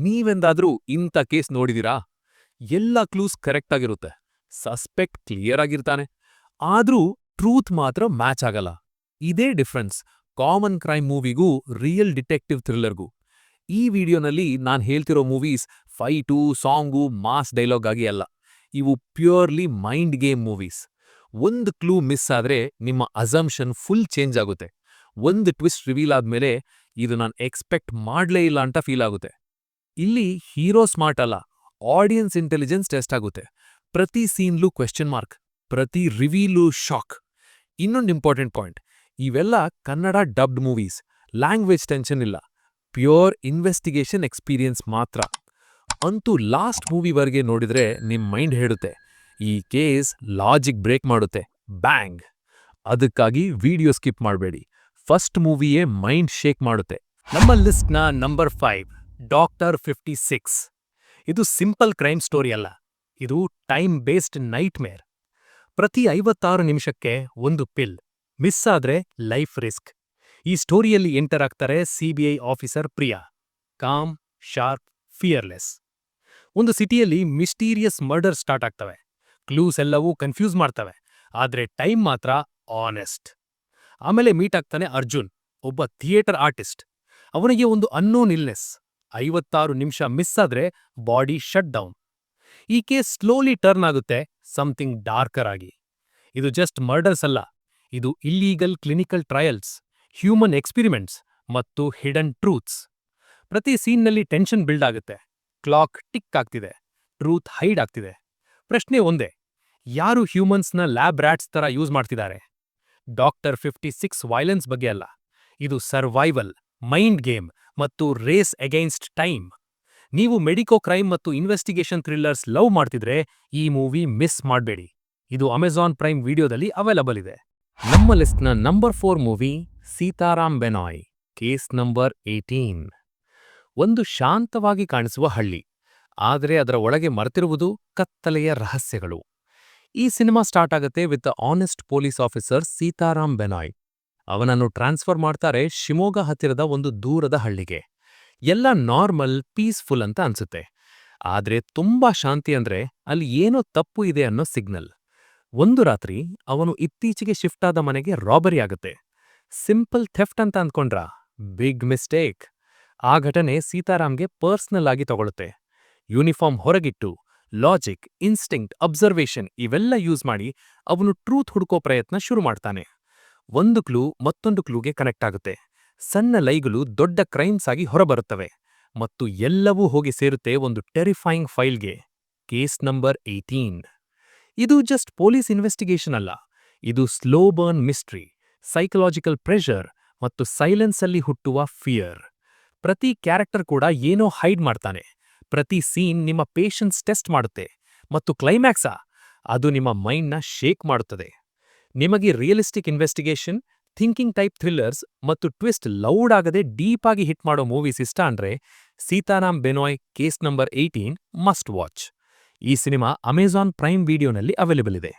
ನೀವೆಂದಾದ್ರೂ ಇಂಥ ಕೇಸ್ ನೋಡಿದಿರಾ? ಎಲ್ಲ ಕ್ಲೂಸ್ ಕರೆಕ್ಟ್ ಆಗಿರುತ್ತೆ, ಸಸ್ಪೆಕ್ಟ್ ಕ್ಲಿಯರ್ ಆಗಿರ್ತಾನೆ, ಆದ್ರೂ ಟ್ರೂತ್ ಮಾತ್ರ ಮ್ಯಾಚ್ ಆಗಲ್ಲ. ಇದೇ ಡಿಫ್ರೆನ್ಸ್ ಕಾಮನ್ ಕ್ರೈಮ್ ಮೂವಿಗೂ ರಿಯಲ್ ಡಿಟೆಕ್ಟಿವ್ ಥ್ರಿಲ್ಲರ್ಗೂ. ಈ ವಿಡಿಯೋನಲ್ಲಿ ನಾನ್ ಹೇಳ್ತಿರೋ movies fight, song, mass dialogue ಆಗಿ ಅಲ್ಲ. ಇವು ಪ್ಯೂರ್ಲಿ ಮೈಂಡ್ ಗೇಮ್ ಮೂವೀಸ್. ಒಂದು ಕ್ಲೂ ಮಿಸ್ ಆದ್ರೆ ನಿಮ್ಮ ಅಸಂಪ್ಷನ್ ಫುಲ್ ಚೇಂಜ್ ಆಗುತ್ತೆ. ಒಂದು ಟ್ವಿಸ್ಟ್ ರಿವೀಲ್ ಆದ್ಮೇಲೆ ಇದು ನಾನ್ ಎಕ್ಸ್ಪೆಕ್ಟ್ ಮಾಡ್ಲೇ ಇಲ್ಲ ಅಂತ ಫೀಲ್ ಆಗುತ್ತೆ. ಇಲ್ಲಿ ಹೀರೋ ಸ್ಮಾರ್ಟ್ ಅಲ್ಲ, ಆಡಿಯನ್ಸ್ ಇಂಟೆಲಿಜೆನ್ಸ್ ಟೆಸ್ಟ್ ಆಗುತ್ತೆ. ಪ್ರತಿ ಸೀನ್ಲೂ ಕ್ವೆಶ್ಚನ್ ಮಾರ್ಕ್, ಪ್ರತಿ ರಿವೀಲು ಶಾಕ್. ಇನ್ನೊಂದು ಇಂಪಾರ್ಟೆಂಟ್ ಪಾಯಿಂಟ್, ಇವೆಲ್ಲ Kannada dubbed movies, language tension ಇಲ್ಲ, ಪ್ಯೂರ್ ಇನ್ವೆಸ್ಟಿಗೇಷನ್ ಎಕ್ಸ್ಪೀರಿಯನ್ಸ್ ಮಾತ್ರ. ಅಂತೂ ಲಾಸ್ಟ್ ಮೂವಿವರೆಗೆ ನೋಡಿದ್ರೆ ನಿಮ್ ಮೈಂಡ್ ಹೇಳುತ್ತೆ, ಈ ಕೇಸ್ ಲಾಜಿಕ್ ಬ್ರೇಕ್ ಮಾಡುತ್ತೆ, ಬ್ಯಾಂಗ್. ಅದಕ್ಕಾಗಿ ವಿಡಿಯೋ ಸ್ಕಿಪ್ ಮಾಡಬೇಡಿ, ಫಸ್ಟ್ ಮೂವಿಯೇ ಮೈಂಡ್ ಶೇಕ್ ಮಾಡುತ್ತೆ. ನಮ್ಮ ಲಿಸ್ಟ್ನ ನಂಬರ್ 5, ಡಾಕ್ಟರ್ 56. ಇದು ಸಿಂಪಲ್ ಕ್ರೈಮ್ ಸ್ಟೋರಿ ಅಲ್ಲ, ಇದು ಟೈಮ್ ಬೇಸ್ಡ್ ನೈಟ್ ಮೇರ್. ಪ್ರತಿ 56 ನಿಮಿಷಕ್ಕೆ ಒಂದು ಪಿಲ್ ಮಿಸ್ ಆದ್ರೆ ಲೈಫ್ ರಿಸ್ಕ್. ಈ ಸ್ಟೋರಿಯಲ್ಲಿ ಎಂಟರ್ ಆಗ್ತಾರೆ CBI officer Priya, com, sharp, fearless. ಒಂದು ಸಿಟಿಯಲ್ಲಿ ಮಿಸ್ಟೀರಿಯಸ್ ಮರ್ಡರ್ ಸ್ಟಾರ್ಟ್ ಆಗ್ತವೆ, ಕ್ಲೂಸ್ ಎಲ್ಲವೂ ಕನ್ಫ್ಯೂಸ್ ಮಾಡ್ತವೆ, ಆದ್ರೆ ಟೈಮ್ ಮಾತ್ರ ಆನೆಸ್ಟ್. ಆಮೇಲೆ ಮೀಟ್ ಆಗ್ತಾನೆ ಅರ್ಜುನ್, ಒಬ್ಬ ಥಿಯೇಟರ್ ಆರ್ಟಿಸ್ಟ್. ಅವನಿಗೆ ಒಂದು ಅನ್ನೋನ್ ಇಲ್ನೆಸ್. 56 ನಿಮಿಷ ಮಿಸ್ ಆದ್ರೆ ಬಾಡಿ ಶಟ್ ಡೌನ್. ಈ ಕೇಸ್ ಸ್ಲೋಲಿ ಟರ್ನ್ ಆಗುತ್ತೆ ಸಮಥಿಂಗ್ ಡಾರ್ಕರ್ ಆಗಿ. ಇದು ಜಸ್ಟ್ ಮರ್ಡರ್ಸ್ ಅಲ್ಲ, ಇದು illegal clinical trials, human experiments ಮತ್ತು ಹಿಡನ್ ಟ್ರೂತ್ಸ್. ಪ್ರತಿ ಸೀನ್ನಲ್ಲಿ ಟೆನ್ಷನ್ ಬಿಲ್ಡ್ ಆಗುತ್ತೆ, ಕ್ಲಾಕ್ ಟಿಕ್ ಆಗ್ತಿದೆ, ಟ್ರೂತ್ ಹೈಡ್ ಆಗ್ತಿದೆ. ಪ್ರಶ್ನೆ ಒಂದೇ, ಯಾರು ಹ್ಯೂಮನ್ಸ್ನ ಲ್ಯಾಬ್ ರ್ಯಾಟ್ಸ್ ತರ ಯೂಸ್ ಮಾಡ್ತಿದ್ದಾರೆ? ಡಾಕ್ಟರ್ 56 ವೈಲೆನ್ಸ್ ಬಗ್ಗೆ ಅಲ್ಲ, ಇದು ಸರ್ವೈವಲ್, ಮೈಂಡ್ ಗೇಮ್ ಮತ್ತು ರೇಸ್ ಅಗೈನ್ಸ್ಟ್ ಟೈಮ್. ನೀವು ಮೆಡಿಕೋ ಕ್ರೈಮ್ ಮತ್ತು ಇನ್ವೆಸ್ಟಿಗೇಷನ್ ಥ್ರಿಲ್ಲರ್ಸ್ ಲವ್ ಮಾಡ್ತಿದ್ರೆ ಈ ಮೂವಿ ಮಿಸ್ ಮಾಡಬೇಡಿ. ಇದು ಅಮೆಜಾನ್ ಪ್ರೈಮ್ ವಿಡಿಯೋದಲ್ಲಿ ಅವೈಲಬಲ್ ಇದೆ. ನಮ್ಮ ಲಿಸ್ಟ್ನ number 4 movie Seetharam Benoy, case number 18. ಒಂದು ಶಾಂತವಾಗಿ ಕಾಣಿಸುವ ಹಳ್ಳಿ, ಆದರೆ ಅದರ ಒಳಗೆ ಮರೆತಿರುವುದು ಕತ್ತಲೆಯ ರಹಸ್ಯಗಳು. ಈ ಸಿನಿಮಾ ಸ್ಟಾರ್ಟ್ ಆಗುತ್ತೆ with honest police officer Seetharam Benoy. ಅವನನ್ನು ಟ್ರಾನ್ಸ್ಫರ್ ಮಾಡ್ತಾರೆ ಶಿವಮೊಗ್ಗ ಹತ್ತಿರದ ಒಂದು ದೂರದ ಹಳ್ಳಿಗೆ. ಎಲ್ಲ ನಾರ್ಮಲ್, ಪೀಸ್ಫುಲ್ ಅಂತ ಅನ್ಸುತ್ತೆ. ಆದ್ರೆ ತುಂಬಾ ಶಾಂತಿ ಅಂದ್ರೆ ಅಲ್ಲಿ ಏನೋ ತಪ್ಪು ಇದೆ ಅನ್ನೋ ಸಿಗ್ನಲ್. ಒಂದು ರಾತ್ರಿ ಅವನು ಇತ್ತೀಚೆಗೆ ಶಿಫ್ಟ್ ಆದ ಮನೆಗೆ ರಾಬರಿ ಆಗುತ್ತೆ. ಸಿಂಪಲ್ ಥೆಫ್ಟ್ ಅಂತ ಅಂದ್ಕೊಂಡ್ರ? Big mistake. ಆ ಘಟನೆ ಸೀತಾರಾಮ್ಗೆ ಪರ್ಸ್ನಲ್ ಆಗಿ ತಗೊಳುತ್ತೆ. ಯೂನಿಫಾರ್ಮ್ ಹೊರಗಿಟ್ಟು ಲಾಜಿಕ್, ಇನ್ಸ್ಟಿಂಕ್ಟ್, ಅಬ್ಸರ್ವೇಷನ್ ಇವೆಲ್ಲ ಯೂಸ್ ಮಾಡಿ ಅವನು ಟ್ರೂತ್ ಹುಡುಕೋ ಪ್ರಯತ್ನ ಶುರು ಮಾಡ್ತಾನೆ. ಒಂದು ಕ್ಲೂ ಮತ್ತೊಂದು ಕ್ಲೂಗೆ ಕನೆಕ್ಟ್ ಆಗುತ್ತೆ. ಸಣ್ಣ ಲೈಗಳು ದೊಡ್ಡ ಕ್ರೈಮ್ಸ್ ಆಗಿ ಹೊರಬರುತ್ತವೆ ಮತ್ತು ಎಲ್ಲವೂ ಹೋಗಿ ಸೇರುತ್ತೆ ಒಂದು ಟೆರಿಫೈಯಿಂಗ್ ಫೈಲ್ಗೆ, ಕೇಸ್ ನಂಬರ್ 18. ಇದು ಜಸ್ಟ್ ಪೊಲೀಸ್ ಇನ್ವೆಸ್ಟಿಗೇಷನ್ ಅಲ್ಲ, ಇದು slow burn mystery, psychological pressure ಮತ್ತು ಸೈಲೆನ್ಸಲ್ಲಿ ಹುಟ್ಟುವ ಫಿಯರ್. ಪ್ರತಿ ಕ್ಯಾರೆಕ್ಟರ್ ಕೂಡ ಏನೋ ಹೈಡ್ ಮಾಡ್ತಾನೆ, ಪ್ರತಿ ಸೀನ್ ನಿಮ್ಮ ಪೇಷನ್ಸ್ ಟೆಸ್ಟ್ ಮಾಡುತ್ತೆ, ಮತ್ತು ಕ್ಲೈಮ್ಯಾಕ್ಸಾ, ಅದು ನಿಮ್ಮ ಮೈಂಡ್ನ ಶೇಕ್ ಮಾಡುತ್ತದೆ. ನಿಮಗೆ realistic investigation, thinking type thrillers ಮತ್ತು ಟ್ವಿಸ್ಟ್ ಲೌಡ್ ಆಗದೆ ಡೀಪ್ ಆಗಿ ಹಿಟ್ ಮಾಡೋ ಮೂವೀಸ್ ಇಷ್ಟ ಅಂದ್ರೆ Seetharam Benoy case number 18 must watch. ಈ ಸಿನಿಮಾ ಅಮೆಜಾನ್ ಪ್ರೈಮ್ ವಿಡಿಯೋನಲ್ಲಿ ಅವೈಲೇಬಲ್ ಇದೆ.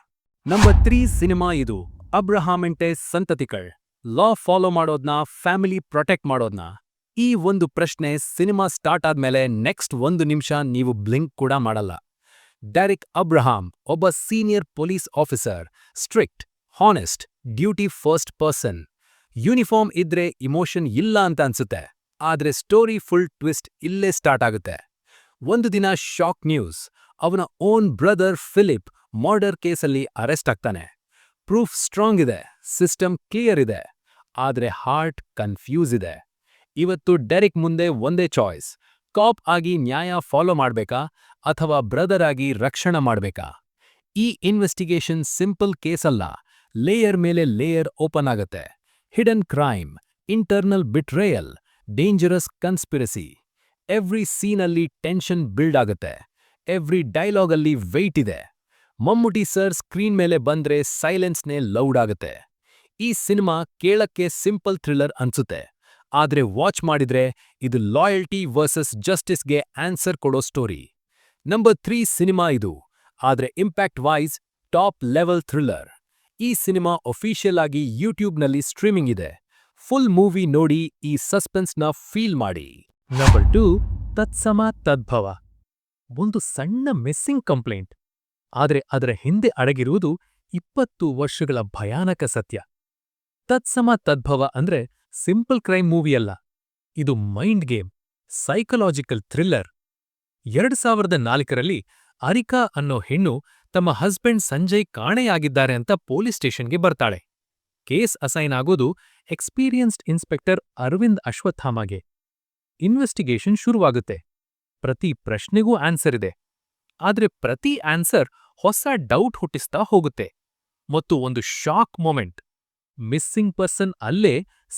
ನಂಬರ್ 3 ಸಿನಿಮಾ ಇದು ಅಬ್ರಹಾಮೆಂಟೆ ಸಂತತಿಗಳ್. ಲಾ ಫಾಲೋ ಮಾಡೋದ್ನ, ಫ್ಯಾಮಿಲಿ ಪ್ರೊಟೆಕ್ಟ್ ಮಾಡೋದ್ನ? ಈ ಒಂದು ಪ್ರಶ್ನೆ ಸಿನಿಮಾ ಸ್ಟಾರ್ಟ್ ಆದ್ಮೇಲೆ ನೆಕ್ಸ್ಟ್ 1 ನಿಮಿಷ ನೀವು ಬ್ಲಿಂಕ್ ಕೂಡ ಮಾಡಲ್ಲ. ಡೆರಿಕ್ ಅಬ್ರಹಾಂ ಒಬ್ಬ senior police officer, strict, honest, duty first person. Uniform ಇದ್ರೆ ಇಮೋಷನ್ ಇಲ್ಲ ಅಂತ ಅನ್ಸುತ್ತೆ, ಆದ್ರೆ ಸ್ಟೋರಿ ಫುಲ್ ಟ್ವಿಸ್ಟ್ ಇಲ್ಲೇ ಸ್ಟಾರ್ಟ್ ಆಗುತ್ತೆ. ಒಂದು ದಿನ ಶಾಕ್ ನ್ಯೂಸ್, ಅವನ ಓನ್ ಬ್ರದರ್ ಫಿಲಿಪ್ ಮರ್ಡರ್ ಕೇಸಲ್ಲಿ ಅರೆಸ್ಟ್ ಆಗ್ತಾನೆ. ಪ್ರೂಫ್ ಸ್ಟ್ರಾಂಗ್ ಇದೆ, ಸಿಸ್ಟಮ್ ಕ್ಲಿಯರ್ ಇದೆ, ಆದ್ರೆ ಹಾರ್ಟ್ ಕನ್ಫ್ಯೂಸ್ ಇದೆ. ಇವತ್ತು ಡೆರಿಕ್ ಮುಂದೆ ಒಂದೇ ಚಾಯ್ಸ್, ಕಾಪ್ ಆಗಿ ನ್ಯಾಯ ಫಾಲೋ ಮಾಡ್ಬೇಕಾ ಅಥವಾ ಬ್ರದರ್ ಆಗಿ ರಕ್ಷಣೆ ಮಾಡ್ಬೇಕಾ? ಈ ಇನ್ವೆಸ್ಟಿಗೇಷನ್ ಸಿಂಪಲ್ ಕೇಸ್ ಅಲ್ಲ, ಲೇಯರ್ ಮೇಲೆ ಲೇಯರ್ ಓಪನ್ ಆಗತ್ತೆ. Hidden crime, internal betrayal, dangerous conspiracy. Every ಸೀನಲ್ಲಿ ಟೆನ್ಷನ್ ಬಿಲ್ಡ್ ಆಗುತ್ತೆ, ಎವ್ರಿ ಡೈಲಾಗಲ್ಲಿ ವೆಯ್ಟ್ ಇದೆ. ಮಮ್ಮುಟಿ ಸರ್ ಸ್ಕ್ರೀನ್ ಮೇಲೆ ಬಂದ್ರೆ ಸೈಲೆನ್ಸ್ನೇ ಲೌಡ್ ಆಗುತ್ತೆ. ಈ ಸಿನಿಮಾ ಕೇಳಕ್ಕೆ ಸಿಂಪಲ್ ಥ್ರಿಲ್ಲರ್ ಅನ್ಸುತ್ತೆ, ಆದ್ರೆ ವಾಚ್ ಮಾಡಿದ್ರೆ ಇದು ಲಾಯಲ್ಟಿ ವರ್ಸಸ್ ಜಸ್ಟಿಸ್ಗೆ ಆನ್ಸರ್ ಕೊಡೋ ಸ್ಟೋರಿ. ನಂಬರ್ 3 ಸಿನಿಮಾ ಇದು, ಆದ್ರೆ impact wise top level thriller. ಈ ಸಿನಿಮಾ ಒಫಿಷಿಯಲ್ ಆಗಿ ಯೂಟ್ಯೂಬ್ನಲ್ಲಿ ಸ್ಟ್ರೀಮಿಂಗ್ ಇದೆ. ಫುಲ್ ಮೂವಿ ನೋಡಿ ಈ ಸಸ್ಪೆನ್ಸ್ನ ಫೀಲ್ ಮಾಡಿ. ನಂಬರ್ 2 ತತ್ಸಮ ತದ್ಭವ. ಒಂದು ಸಣ್ಣ ಮಿಸ್ಸಿಂಗ್ ಕಂಪ್ಲೇಂಟ್. ಆದರೆ ಅದರ ಹಿಂದೆ ಅಡಗಿರುವುದು 20 ವರ್ಷಗಳ ಭಯಾನಕ ಸತ್ಯ. ತತ್ಸಮ ತದ್ಭವ ಅಂದ್ರೆ ಸಿಂಪಲ್ ಕ್ರೈಮ್ ಮೂವಿಯಲ್ಲ. ಇದು ಮೈಂಡ್ ಗೇಮ್, ಸೈಕಲಾಜಿಕಲ್ ಥ್ರಿಲ್ಲರ್. 2004ರಲ್ಲಿ ಅರಿಕಾ ಅನ್ನೋ ಹೆಣ್ಣು ತಮ್ಮ ಹಸ್ಬೆಂಡ್ ಸಂಜಯ್ ಕಾಣೆಯಾಗಿದ್ದಾರೆ ಅಂತ ಪೊಲೀಸ್ ಸ್ಟೇಷನ್ಗೆ ಬರ್ತಾಳೆ. ಕೇಸ್ ಅಸೈನ್ ಆಗೋದು ಎಕ್ಸ್ಪೀರಿಯನ್ಸ್ಡ್ ಇನ್ಸ್ಪೆಕ್ಟರ್ ಅರವಿಂದ್ ಅಶ್ವತ್ಥಾಮಗೆ. ಇನ್ವೆಸ್ಟಿಗೇಷನ್ ಶುರುವಾಗುತ್ತೆ. ಪ್ರತಿ ಪ್ರಶ್ನೆಗೂ ಆನ್ಸರ್ ಇದೆ. ಆದ್ರೆ ಪ್ರತಿ ಆನ್ಸರ್ ಹೊಸ ಡೌಟ್ ಹುಟ್ಟಿಸ್ತಾ ಹೋಗುತ್ತೆ. ಮತ್ತು ಒಂದು ಶಾಕ್ ಮೊಮೆಂಟ್. ಮಿಸ್ಸಿಂಗ್ ಪರ್ಸನ್ ಅಲ್ಲೇ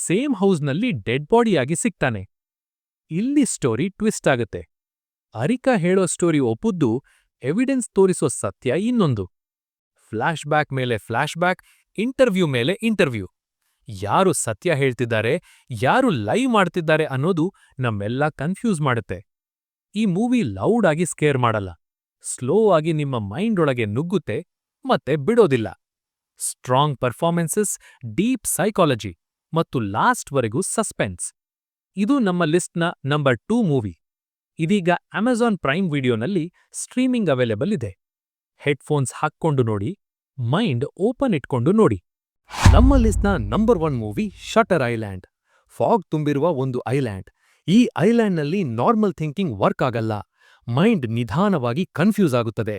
ಸೇಮ್ ಹೌಸ್ನಲ್ಲಿ ಡೆಡ್ ಬಾಡಿಯಾಗಿ ಸಿಗ್ತಾನೆ. ಇಲ್ಲಿ ಸ್ಟೋರಿ ಟ್ವಿಸ್ಟ್ ಆಗುತ್ತೆ. ಅರಿಕಾ ಹೇಳೋ ಸ್ಟೋರಿ ಒಪ್ಪುದ್ದು ಎವಿಡೆನ್ಸ್ ತೋರಿಸೋ ಸತ್ಯ ಇನ್ನೊಂದು. ಫ್ಲಾಶ್ ಬ್ಯಾಕ್ ಮೇಲೆ ಫ್ಲಾಶ್ ಬ್ಯಾಕ್, ಇಂಟರ್ವ್ಯೂ ಮೇಲೆ ಇಂಟರ್ವ್ಯೂ. ಯಾರು ಸತ್ಯ ಹೇಳ್ತಿದ್ದಾರೆ, ಯಾರು ಲೈವ್ ಮಾಡ್ತಿದ್ದಾರೆ ಅನ್ನೋದು ನಮ್ಮೆಲ್ಲ ಕನ್ಫ್ಯೂಸ್ ಮಾಡುತ್ತೆ. ಈ ಮೂವಿ ಲೌಡ್ ಆಗಿ ಸ್ಕೇರ್ ಮಾಡಲ್ಲ. ಸ್ಲೋ ಆಗಿ ನಿಮ್ಮ ಮೈಂಡ್ ಒಳಗೆ ನುಗ್ಗುತ್ತೆ ಮತ್ತೆ ಬಿಡೋದಿಲ್ಲ. ಸ್ಟ್ರಾಂಗ್ ಪರ್ಫಾರ್ಮೆನ್ಸಸ್, ಡೀಪ್ ಸೈಕಾಲಜಿ ಮತ್ತು ಲಾಸ್ಟ್ವರೆಗೂ ಸಸ್ಪೆನ್ಸ್. ಇದು ನಮ್ಮ ಲಿಸ್ಟ್ನ ನಂಬರ್ 2 ಮೂವಿ. ಇದೀಗ ಅಮೆಜಾನ್ ಪ್ರೈಮ್ ವಿಡಿಯೋನಲ್ಲಿ ಸ್ಟ್ರೀಮಿಂಗ್ ಅವೈಲೇಬಲ್ ಇದೆ. ಹೆಡ್ಫೋನ್ಸ್ ಹಾಕ್ಕೊಂಡು ನೋಡಿ, ಮೈಂಡ್ ಓಪನ್ ಇಟ್ಕೊಂಡು ನೋಡಿ. ನಮ್ಮ ಲಿಸ್ಟ್ನ number 1 movie Shutter Island. Fog ತುಂಬಿರುವ ಒಂದು ಐಲ್ಯಾಂಡ್. ಈ ಐಲ್ಯಾಂಡ್ನಲ್ಲಿ ನಾರ್ಮಲ್ ಥಿಂಕಿಂಗ್ ವರ್ಕ್ ಆಗಲ್ಲ. ಮೈಂಡ್ ನಿಧಾನವಾಗಿ ಕನ್ಫ್ಯೂಸ್ ಆಗುತ್ತದೆ.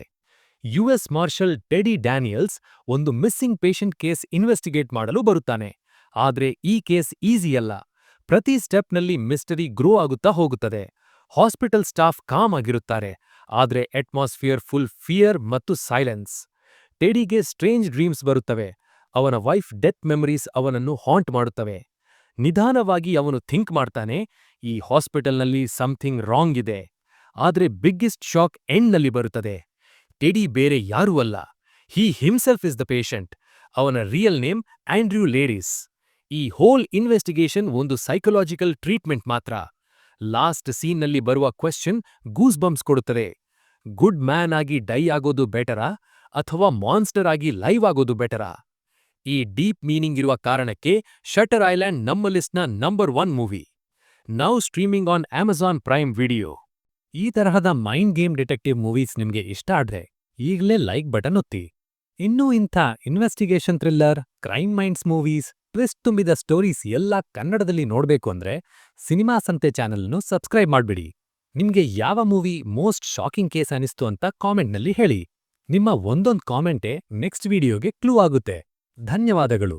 US ಮಾರ್ಷಲ್ ಟೆಡಿ ಡ್ಯಾನಿಯಲ್ಸ್ ಒಂದು ಮಿಸ್ಸಿಂಗ್ ಪೇಷಂಟ್ ಕೇಸ್ ಇನ್ವೆಸ್ಟಿಗೇಟ್ ಮಾಡಲು ಬರುತ್ತಾನೆ. ಆದ್ರೆ ಈ ಕೇಸ್ ಈಸಿಯಲ್ಲ. ಪ್ರತಿ ಸ್ಟೆಪ್ನಲ್ಲಿ ಮಿಸ್ಟರಿ ಗ್ರೋ ಆಗುತ್ತಾ ಹೋಗುತ್ತದೆ. ಹಾಸ್ಪಿಟಲ್ ಸ್ಟಾಫ್ ಕಾಮ್ ಆಗಿರುತ್ತಾರೆ, ಆದ್ರೆ ಅಟ್ಮಾಸ್ಫಿಯರ್ ಫುಲ್ ಫಿಯರ್ ಮತ್ತು ಸೈಲೆನ್ಸ್. ಟೆಡಿಗೆ ಸ್ಟ್ರೇಂಜ್ ಡ್ರೀಮ್ಸ್ ಬರುತ್ತವೆ. ಅವನ ವೈಫ್ ಡೆತ್ ಮೆಮರೀಸ್ ಅವನನ್ನು ಹಾಂಟ್ ಮಾಡುತ್ತವೆ. ನಿಧಾನವಾಗಿ ಅವನು ಥಿಂಕ್ ಮಾಡ್ತಾನೆ, ಈ ಹಾಸ್ಪಿಟಲ್ನಲ್ಲಿ ಸಮಥಿಂಗ್ ರಾಂಗ್ ಇದೆ. ಆದ್ರೆ ಬಿಗ್ಗೆಸ್ಟ್ ಶಾಕ್ ಎಂಡ್ನಲ್ಲಿ ಬರುತ್ತದೆ. ಟೆಡಿ ಬೇರೆ ಯಾರೂ ಅಲ್ಲ, ಹಿ ಹಿಮ್ಸೆಲ್ಫ್ ಇಸ್ ದ ಪೇಷಂಟ್. ಅವನ ರಿಯಲ್ ನೇಮ್ ಆಂಡ್ರ್ಯೂ ಲೇಡಿಸ್. ಈ ಹೋಲ್ ಇನ್ವೆಸ್ಟಿಗೇಷನ್ ಒಂದು ಸೈಕಲಾಜಿಕಲ್ ಟ್ರೀಟ್ಮೆಂಟ್ ಮಾತ್ರ. ಲಾಸ್ಟ್ ಸೀನ್ನಲ್ಲಿ ಬರುವ ಕ್ವೆಶ್ಚನ್ ಗೂಸ್ ಬಂಪ್ಸ್ ಕೊಡುತ್ತದೆ. ಗುಡ್ ಮ್ಯಾನ್ ಆಗಿ ಡೈ ಆಗೋದು ಬೆಟರಾ ಅಥವಾ ಮಾನ್ಸ್ಟರ್ ಆಗಿ ಲೈವ್ ಆಗೋದು ಬೆಟರಾ? ಈ ಡೀಪ್ ಮೀನಿಂಗ್ ಇರುವ ಕಾರಣಕ್ಕೆ ಶಟರ್ ಐಲ್ಯಾಂಡ್ ನಮ್ಮ ಲಿಸ್ಟ್ನ number 1 movie. Now streaming on Amazon Prime video. ಈ ತರಹದ ಮೈಂಡ್ ಗೇಮ್ ಡಿಟೆಕ್ಟಿವ್ ಮೂವೀಸ್ ನಿಮ್ಗೆ ಇಷ್ಟ ಆದ್ರೆ ಈಗಲೇ ಲೈಕ್ ಬಟನ್ ಒತ್ತಿ. ಇನ್ನೂ ಇಂಥ investigation thriller, crime minds movies, twist ತುಂಬಿದ ಸ್ಟೋರೀಸ್ ಎಲ್ಲ ಕನ್ನಡದಲ್ಲಿ ನೋಡ್ಬೇಕು ಅಂದ್ರೆ ಸಿನಿಮಾ ಸಂತೆ ಚಾನೆಲ್ನು ಸಬ್ಸ್ಕ್ರೈಬ್ ಮಾಡ್ಬಿಡಿ. ನಿಮ್ಗೆ ಯಾವ ಮೂವಿ ಮೋಸ್ಟ್ ಶಾಕಿಂಗ್ ಕೇಸ್ ಅನಿಸ್ತು ಅಂತ ಕಾಮೆಂಟ್ನಲ್ಲಿ ಹೇಳಿ. ನಿಮ್ಮ ಒಂದೊಂದು ಕಾಮೆಂಟೇ ನೆಕ್ಸ್ಟ್ ವಿಡಿಯೋಗೆ ಕ್ಲೂ ಆಗುತ್ತೆ. ಧನ್ಯವಾದಗಳು.